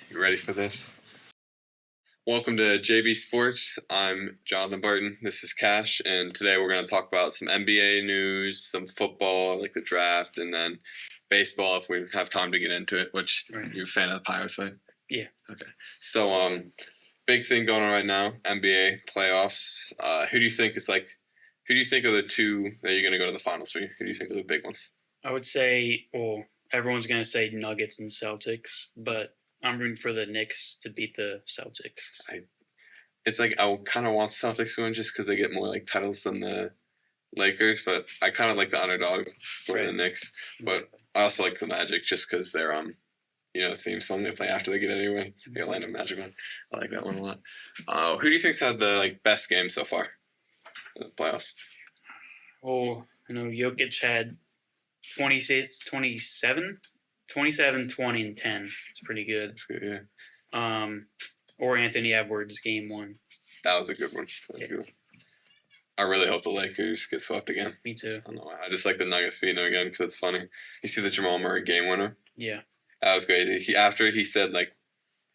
You ready for this? Welcome to JBSports. I'm Jonathan Barton. This is Cash, and today we're going to talk about some NBA news, some football, like the draft, and then baseball if we have time to get into it, which you're a fan of the Pirates, right? Yeah. Okay. So, big thing going on right now, NBA playoffs. Who do you think are the two that you're going to go to the finals for? Who do you think are the big ones? I would say, everyone's going to say Nuggets and Celtics, but I'm rooting for the Knicks to beat the Celtics. I kind of want Celtics to win just because they get more like titles than the Lakers, but I kind of like the underdog for the Knicks. But I also like the Magic just because they're the theme song they play after they get it anyway. The Orlando Magic one. I like that one a lot. Who do you think's had the best game so far in the playoffs? Oh, I know Jokic had 27, 20, and 10. It's pretty good. That's good, yeah. Or Anthony Edwards, game 1. That was a good one. Good. I really hope the Lakers get swept again. Me too. I don't know why. I just like the Nuggets beating them again because it's funny. You see the Jamal Murray game winner? Yeah. That was great. He said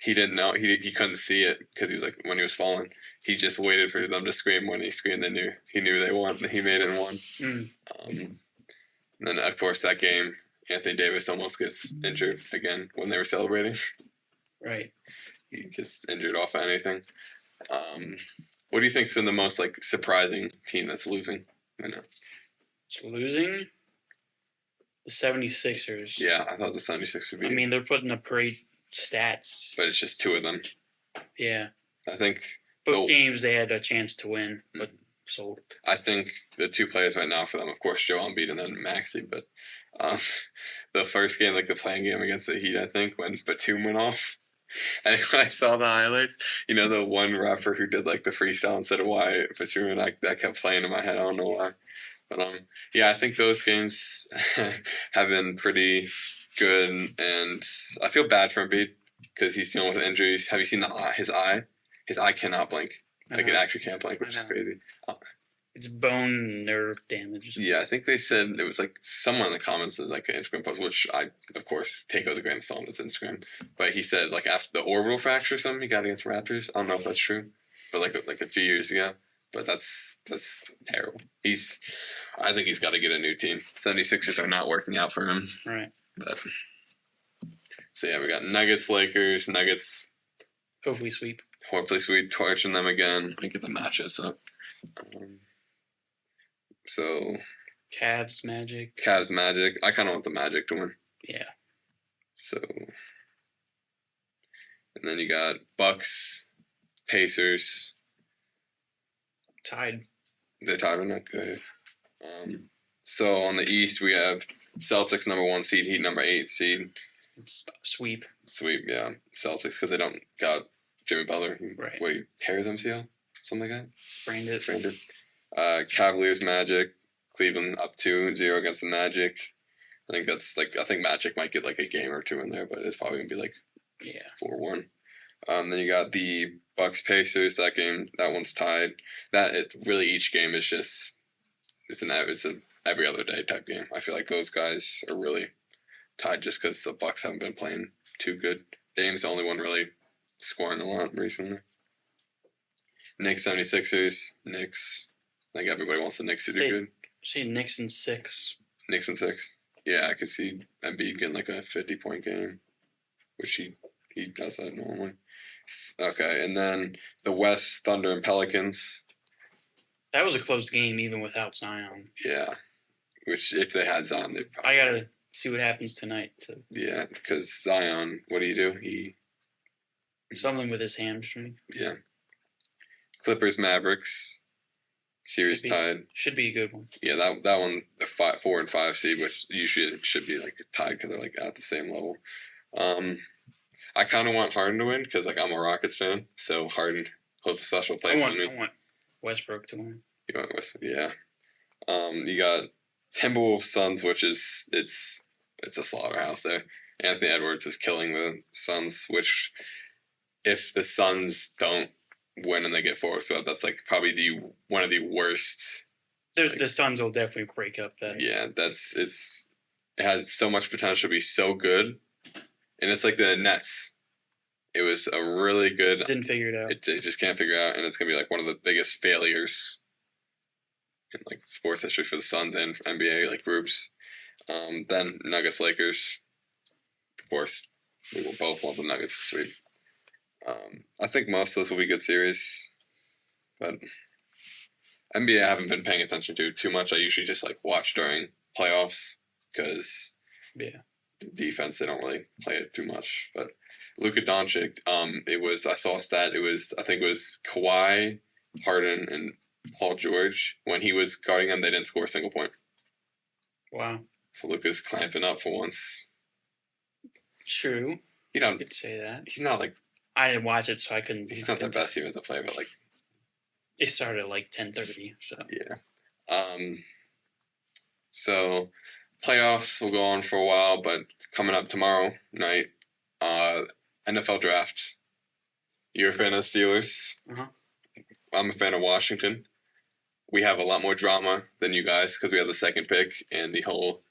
he didn't know. He couldn't see it because he was when he was falling. He just waited for them to scream. When he screamed, he knew they won. He made it and won. And then, of course, that game, Anthony Davis almost gets injured again when they were celebrating. Right. He gets injured off anything. What do you think's been the most surprising team that's losing right now? It's losing? The 76ers. Yeah, I thought the 76ers would be. I mean, they're putting up great stats. But it's just two of them. Yeah. I think both games they had a chance to win, but sold. I think the two players right now for them, of course, Joel Embiid and then Maxey. But the first game, the playing game against the Heat, I think, when Batum went off. And when I saw the highlights, the one rapper who did the freestyle instead of why Batum, that kept playing in my head. I don't know why. But I think those games have been pretty good, and I feel bad for Embiid because he's dealing with injuries. Have you seen his eye? His eye cannot blink. It actually can't blink, which is crazy. It's bone nerve damage. Yeah, I think they said it was someone in the comments of an Instagram post, which I of course take with a grain of salt. It's Instagram, but he said after the orbital fracture or something he got against Raptors. I don't know if that's true, but a few years ago. But that's terrible. I think he's got to get a new team. 76ers are not working out for him. Right. But so yeah, we got Nuggets, Lakers, Nuggets. Hopefully sweep, torching them again. I get the matchups up. So Cavs, Magic. I kind of want the Magic to win. Yeah. So, and then you got Bucks, Pacers. Tied. They're tied or not good. So on the East we have Celtics number 1 seed, Heat number 8 seed. It's sweep, yeah. Celtics because they don't got Jimmy Butler. Right. What, he tears MCL? Something like that? Sprained it. Cavaliers, Magic, Cleveland up 2-0 against the Magic. I think I think Magic might get a game or two in there, but it's probably gonna be 4-1. Then you got the Bucks Pacers. That one's tied. Each game is just it's an every other day type game. I feel like those guys are really tied just because the Bucks haven't been playing too good. Dame's the only one really scoring a lot recently. Knicks 76ers. Knicks. I think everybody wants the Knicks to do good. See Knicks in 6. Knicks in 6. Yeah, I could see Embiid getting a 50-point game, which he does that normally. Okay, and then the West, Thunder and Pelicans. That was a close game even without Zion. Yeah, which if they had Zion, they'd probably... I got to see what happens tonight. Yeah, because Zion, what do? Something with his hamstring. Yeah. Clippers, Mavericks. Series tied. Should be a good one. Yeah, that one, the 4 and 5 seed, which usually should be tied because they're at the same level. I kind of want Harden to win because I'm a Rockets fan, so Harden holds a special place for me. I want Westbrook to win. You want Westbrook? Yeah. You got Timberwolves Suns, which is it's a slaughterhouse there. Anthony Edwards is killing the Suns, which if the Suns don't win and they get 4 swept, that's probably one of the worst. The Suns will definitely break up that. Yeah, it had so much potential to be so good, and it's like the Nets. It was a really good. Didn't figure it out. It just can't figure it out, and it's gonna be like one of the biggest failures in like sports history for the Suns and NBA like groups. Then Nuggets Lakers. Of course, we will both want the Nuggets to sweep. I think most of those will be good series, but NBA I haven't been paying attention to too much. I usually just like watch during playoffs because the defense they don't really play it too much. But Luka Doncic, I saw a stat. I think it was Kawhi, Harden, and Paul George. When he was guarding them, they didn't score a single point. Wow. So Luka's clamping up for once. True. You could say that. He's not like. I didn't watch it, so I couldn't. He's not the best defensive player, but like. It started at like 10:30, so. Yeah. So playoffs will go on for a while, but coming up tomorrow night, NFL draft. You're a fan of the Steelers. Uh-huh. I'm a fan of Washington. We have a lot more drama than you guys because we have the second pick and the whole.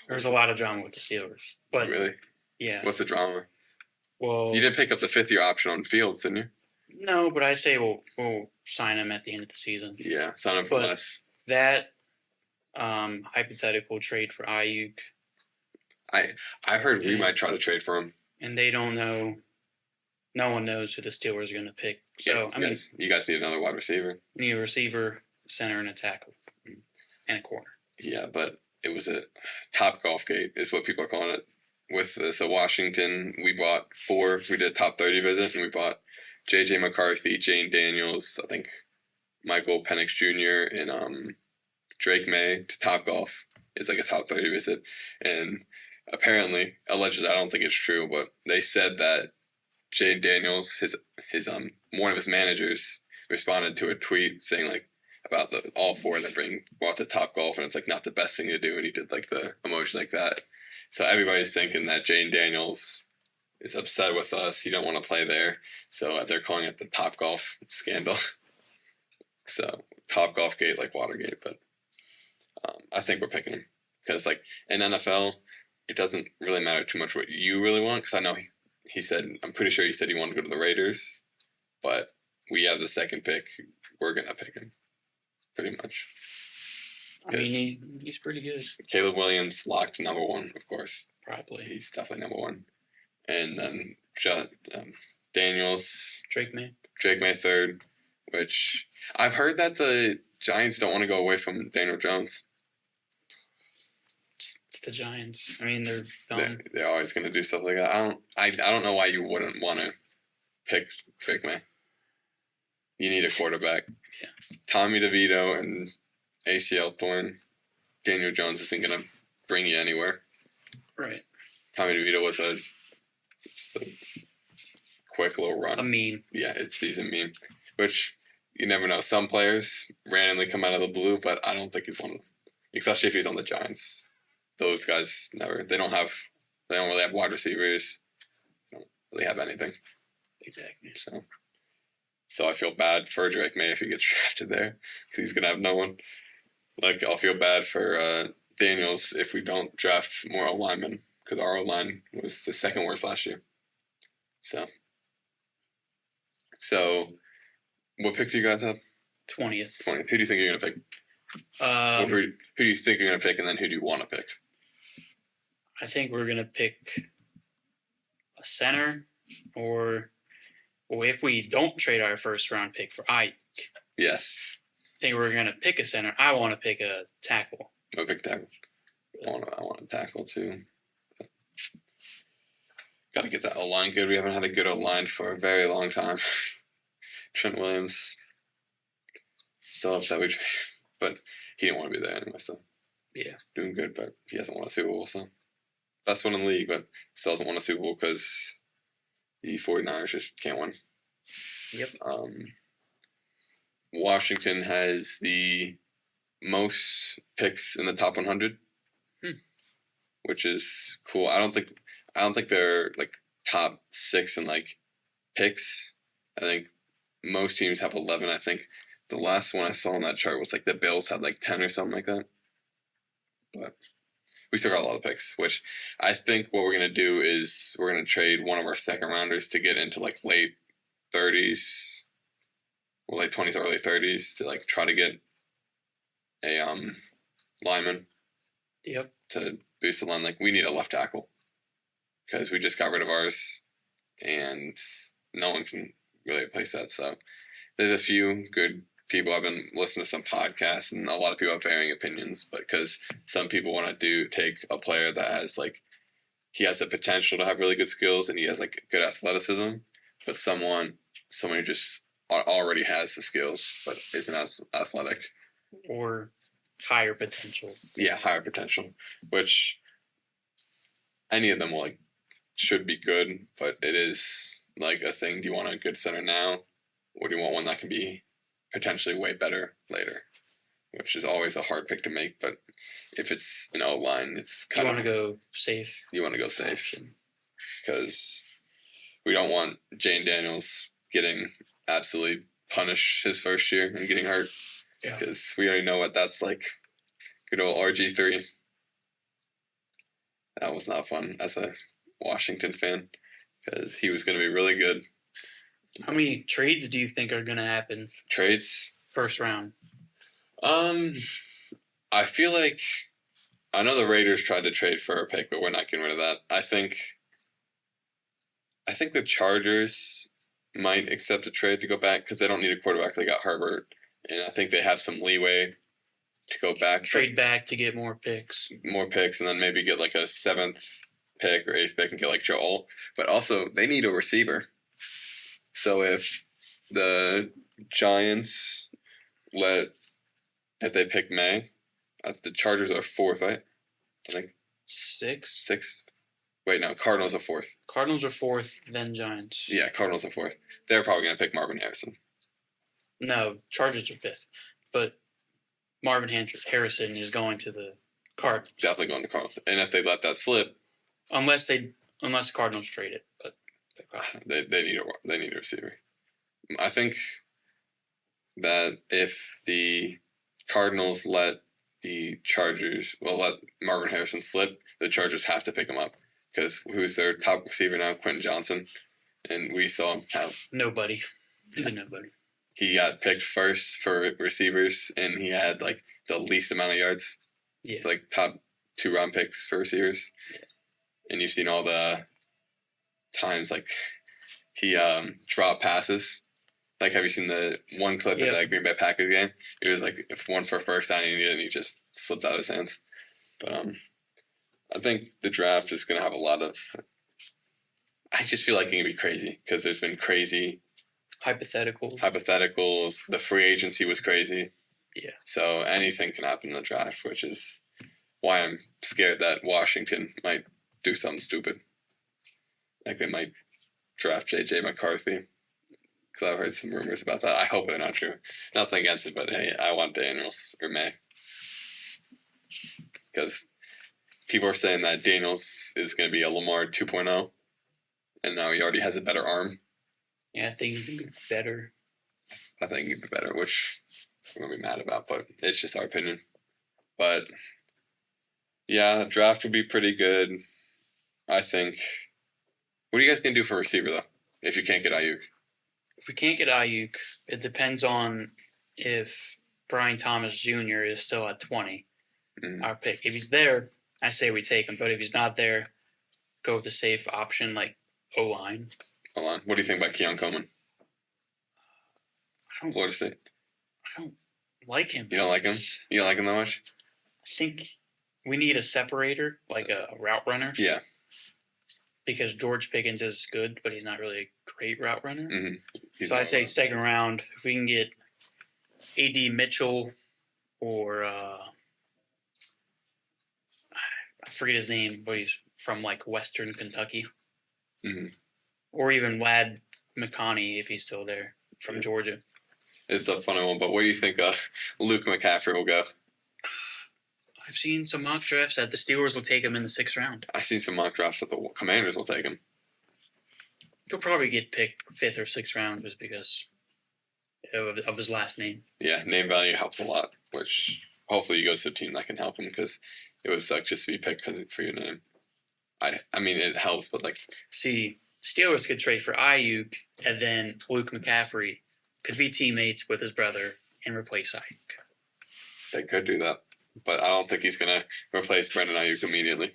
There's a lot of drama with the Steelers, but really, yeah. What's the drama? Well, you did pick up the 5th-year option on Fields, didn't you? No, but I say we'll sign him at the end of the season. Yeah, sign him for less. That hypothetical trade for Ayuk. I heard we might try to trade for him, and they don't know. No one knows who the Steelers are going to pick. So yeah, you guys need another wide receiver. Need a receiver, center, and a tackle, and a corner. Yeah, but it was a top golf gate, is what people are calling it. With this, Washington, we bought 4. We did a top 30 visit, and we bought J.J. McCarthy, Jane Daniels, I think Michael Penix Jr., and Drake May to Top Golf. It's like a top 30 visit. And apparently, allegedly, I don't think it's true, but they said that Jane Daniels, his one of his managers, responded to a tweet saying like about all 4 that brought to Top Golf, and it's like not the best thing to do, and he did like the emoji like that. So everybody's thinking that Jane Daniels is upset with us. He don't want to play there. So they're calling it the Top Golf scandal. So Top Golf gate like Watergate, but I think we're picking him because like in NFL, it doesn't really matter too much what you really want. Because I know he said, I'm pretty sure he said he wanted to go to the Raiders, but we have the second pick. We're gonna pick him, pretty much. I mean, he's pretty good. Caleb Williams locked number 1, of course. Probably. He's definitely number 1. And then Daniels. Drake May 3rd, which I've heard that the Giants don't want to go away from Daniel Jones. It's the Giants. I mean, they're dumb. They're always going to do stuff like that. I don't know why you wouldn't want to pick Drake May. You need a quarterback. Yeah. Tommy DeVito and ACL torn. Daniel Jones isn't going to bring you anywhere. Right. Tommy DeVito was a quick little run. A meme. Yeah, he's a meme. Which, you never know. Some players randomly come out of the blue, but I don't think he's one of them. Especially if he's on the Giants. Those guys never. They don't really have wide receivers. They don't really have anything. Exactly. So I feel bad for Drake May if he gets drafted there. Because he's going to have no one. Like, I'll feel bad for Daniels if we don't draft more O-linemen. Because our O-line was the second worst last year. So, what pick do you guys have? 20th. 20th. Who do you think you're going to pick? Who do you think you're going to pick, and then who do you want to pick? I think we're going to pick a center, or if we don't trade our first-round pick for Ayuk. Yes. I think we're going to pick a center. I want to pick a tackle. I'll pick tackle. I want to tackle, too. Got to get that O-line good. We haven't had a good O-line for a very long time. Trent Williams. Still upset we traded. But he didn't want to be there anyway, so. Yeah. Doing good, but he hasn't won a Super Bowl, so. Best one in the league, but still hasn't won a Super Bowl because the 49ers just can't win. Yep. Washington has the most picks in the top 100, which is cool. I don't think they're like top 6 in like picks. I think most teams have 11. I think the last one I saw on that chart was like the Bills had like 10 or something like that. But we still got a lot of picks, which I think what we're going to do is we're going to trade one of our second rounders to get into like late 30s or late 20s, early 30s to like try to get a lineman. Yep. To boost the line. Like, we need a left tackle because we just got rid of ours and no one can really replace that. So there's a few good people. I've been listening to some podcasts and a lot of people have varying opinions, but because some people want to take a player that has like, he has the potential to have really good skills and he has like good athleticism, but someone who just already has the skills but isn't as athletic. Or higher potential. Yeah, higher potential, which any of them will should be good, but it is like a thing. Do you want a good center now, or do you want one that can be potentially way better later? Which is always a hard pick to make, but if it's an O-line, it's kind of... You want to go safe. You want to go safe. Because we don't want Jane Daniels getting absolutely punished his first year and getting hurt. Yeah. Because we already know what that's like. Good old RG3. That was not fun as a Washington fan, because he was going to be really good. How many trades do you think are going to happen? Trades? First round. I feel like, I know the Raiders tried to trade for a pick, but we're not getting rid of that. I think the Chargers might accept a trade to go back because they don't need a quarterback. They got Herbert, and I think they have some leeway to go back. Trade back to get more picks. More picks, and then maybe get like a 7th pick or 8th pick and get like Joel. But also, they need a receiver. So if the Giants if they pick May, the Chargers are 4th, right? I think 6. Wait, no, Cardinals are 4th. Cardinals are 4th, then Giants. Yeah, Cardinals are 4th. They're probably going to pick Marvin Harrison. No, Chargers are 5th. But Marvin Harrison is going to the Cardinals. Definitely going to Cardinals. And if they let that slip... Unless the Cardinals trade it. But they need a receiver. I think that if the Cardinals let Marvin Harrison slip, the Chargers have to pick him up. Because who's their top receiver now? Quentin Johnson. And we saw him have... Nobody. He's a nobody. He got picked first for receivers, and he had, like, the least amount of yards. Yeah. Like, top 2-round picks for receivers. Yeah. And you've seen all the times, like, he dropped passes. Like, have you seen the one clip in the Green Bay Packers game? It was, like, if one for first down, and he just slipped out of his hands. But I think the draft is going to have a lot of... I just feel like it's going to be crazy, because there's been crazy... Hypotheticals. The free agency was crazy. Yeah. So anything can happen in the draft, which is why I'm scared that Washington might do something stupid. Like they might draft J.J. McCarthy. Because I've heard some rumors about that. I hope they're not true. Nothing against it, but hey, I want Daniels or May. Because people are saying that Daniels is going to be a Lamar 2.0. And now he already has a better arm. Yeah, I think he can be better. I think he'd be better, which I'm going to be mad about, but it's just our opinion. But, yeah, draft would be pretty good, I think. What are you guys going to do for receiver, though, if you can't get Ayuk? If we can't get Ayuk, it depends on if Brian Thomas Jr. is still at 20, our pick. If he's there, I say we take him. But if he's not there, go with the safe option like O-line. O-line. What do you think about Keon Coleman? Florida State. I don't like him. You don't like him? You don't like him that much? I think we need a separator, like a route runner. Yeah. Because George Pickens is good, but he's not really a great route runner. Mm-hmm. So I'd say second round, if we can get A.D. Mitchell or I forget his name, but he's from like Western Kentucky. Mm-hmm. Or even Lad McCowney, if he's still there, from Georgia. It's a funny one, but where do you think Luke McCaffrey will go? I've seen some mock drafts that the Steelers will take him in the 6th round. I've seen some mock drafts that the Commanders will take him. He'll probably get picked 5th or 6th round just because of his last name. Yeah, name value helps a lot, which hopefully he goes to a team that can help him, because it would suck just to be picked for your name. I mean, it helps, but like... See, Steelers could trade for Ayuk, and then Luke McCaffrey could be teammates with his brother and replace Ayuk. They could do that, but I don't think he's going to replace Brandon Ayuk immediately.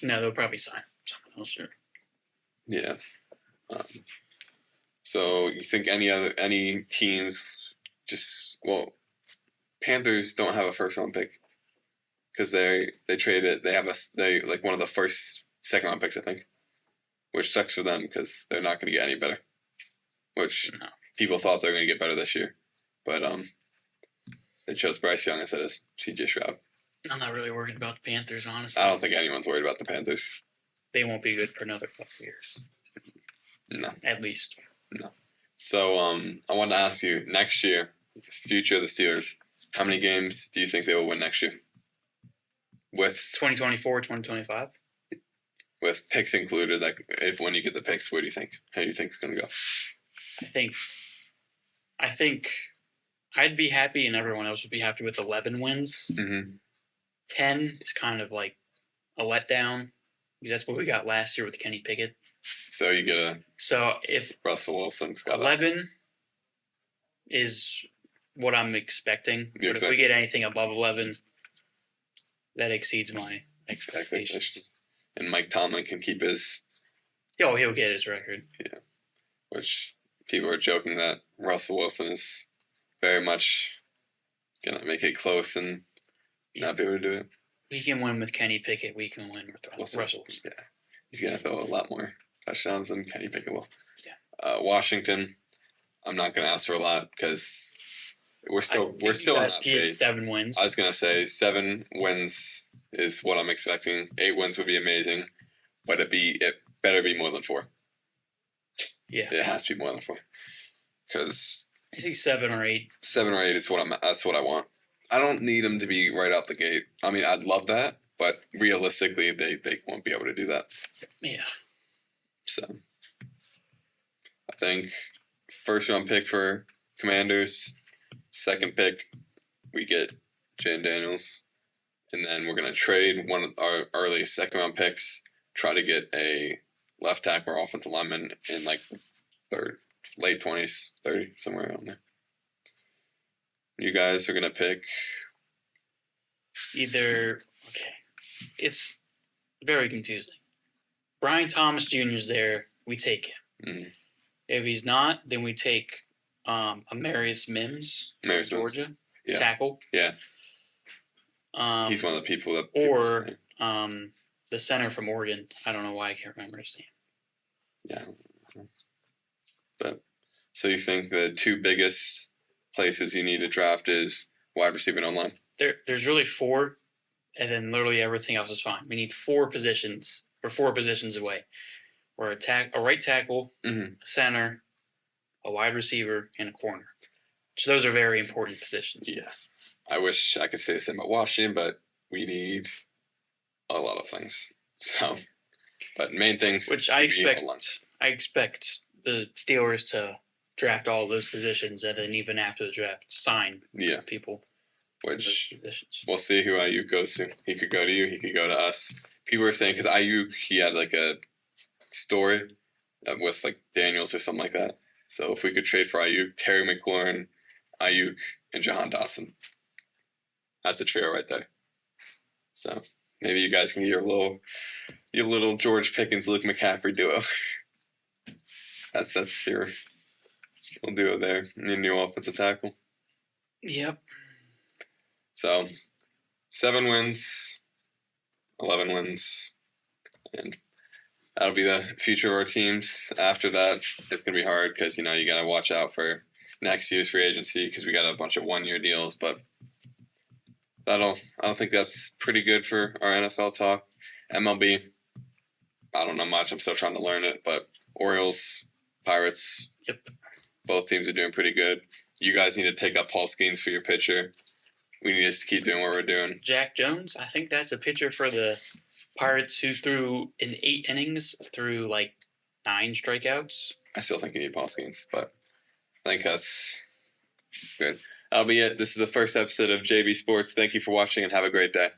No, they'll probably sign someone else. Sure. Yeah. So you think any teams Panthers don't have a first round pick because they traded. They like one of the first second round picks, I think, which sucks for them because they're not going to get any better. Which people thought they were going to get better this year, but they chose Bryce Young instead of C.J. Stroud. I'm not really worried about the Panthers, honestly. I don't think anyone's worried about the Panthers. They won't be good for another couple of years. No. At least. No. So I wanted to ask you, next year, future of the Steelers, how many games do you think they will win next year? With 2024, 2025? With picks included, like when you get the picks, where do you think? How do you think it's going to go? I think I'd be happy and everyone else would be happy with 11 wins. Mm-hmm. 10 is kind of like a letdown because that's what we got last year with Kenny Pickett. So you get if Russell Wilson's got 11 is what I'm expecting. But if we get anything above 11, that exceeds my expectations. And Mike Tomlin can keep his... Oh, he'll get his record. Yeah. Which people are joking that Russell Wilson is very much going to make it close and not be able to do it. We can win with Kenny Pickett. We can win with Russell Wilson. Yeah. He's going to throw a lot more touchdowns than Kenny Pickett will. Yeah. Washington, I'm not going to ask for a lot because we're still in that phase. 7 wins. I was going to say 7 wins is what I'm expecting. 8 wins would be amazing, but it better be more than 4. Yeah. It has to be more than 4. Because I see 7 or 8. 7 or 8 is that's what I want. I don't need them to be right out the gate. I mean, I'd love that, but realistically, they won't be able to do that. Yeah. So, I think first round pick for Commanders, second pick, we get Jan Daniels, and then we're going to trade one of our early second round picks, try to get a left tackle or offensive lineman in like late 20s, 30, somewhere around there. You guys are going to pick it's very confusing. Brian Thomas Jr. is there. We take him. Mm-hmm. If he's not, then we take Amarius Mims from Georgia, tackle. Yeah. He's one of the people that... Or the center from Oregon. I don't know why I can't remember his name. Yeah. But so you think the 2 biggest places you need to draft is wide receiver and online? There's really 4, and then literally everything else is fine. We need 4 positions. We're 4 positions away. We're a right tackle, a center, a wide receiver, and a corner. So those are very important positions. Yeah. I wish I could say the same about Washington, but we need a lot of things. So, but main things... Which I expect the Steelers to draft all of those positions, and then even after the draft, sign people. Which we'll see who Ayuk goes to. He could go to you. He could go to us. People were saying because Ayuk, he had like a story with like Daniels or something like that. So if we could trade for Ayuk, Terry McLaurin, Ayuk, and Jahan Dotson, that's a trio right there. So maybe you guys can get your little George Pickens, Luke McCaffrey duo. That's your duo there. Your new offensive tackle. Yep. So, 7 wins, 11 wins, and that'll be the future of our teams. After that, it's going to be hard because, you got to watch out for next year's free agency because we got a bunch of 1-year deals, but I don't think that's pretty good for our NFL talk. MLB, I don't know much. I'm still trying to learn it, but Orioles, Pirates, both teams are doing pretty good. You guys need to take up Paul Skeens for your pitcher. We need to keep doing what we're doing. Jack Jones, I think that's a pitcher for the Pirates who threw in 8 innings through like 9 strikeouts. I still think you need Paul Skeens, but I think that's good. That'll be it. This is the first episode of JB Sports. Thank you for watching and have a great day.